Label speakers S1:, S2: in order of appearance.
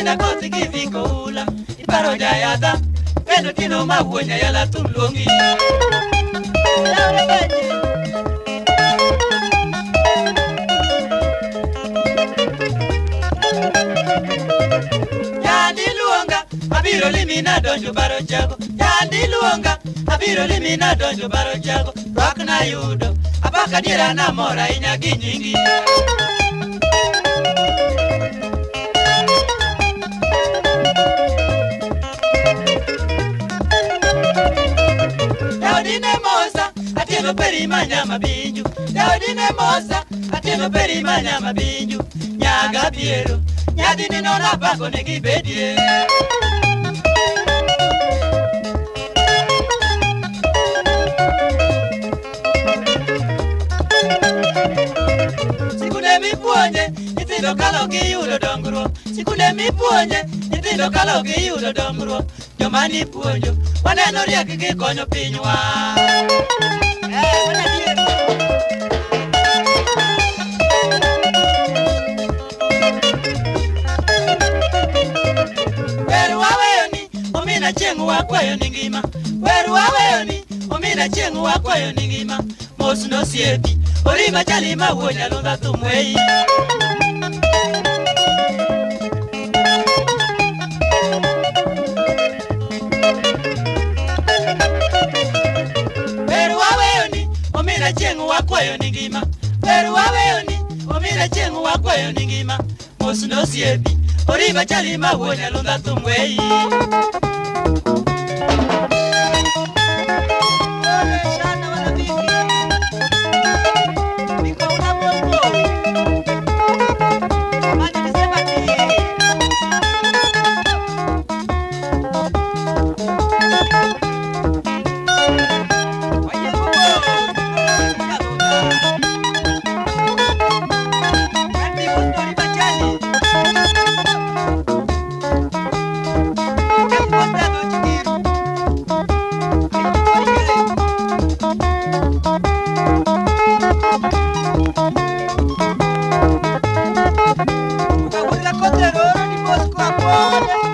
S1: Mina kosi kifiko ula Iparo jayata Kendo tino mabuonya yala tulungi Yandi luonga Abiro limina donjo baro chago Yandi luonga Abiro limina donjo baro chago Rwak na yudo Apaka dira na mora inyagi nyingi Yaudine mosa Atieno peri manyama binju Yaudine mosa Atieno peri manyama binju Nyaga biero Nyadini nona bako negi bedie Sikune mipuonye Nitindo kalo ki yudo dongro Sikune mipuonye Nitindo kalo ki yudo dongro Jomani puonjo Waneno riek gi konyo pinywa Weru waweyoni Omina chengu wakwayo ni ngima Weru waweyoni Omina chengu wakwayo ni ngima Mosu no siepi Orima chalima uonya lunga tumwei Weru waweyoni Omina chengu wakwayo ni ngima Weru waweyoni Omina chengu wakwayo ni ngima Mosu no siepi Orima chalima uonya lunga tumwei Ukaguza kote roro ni bosko hapo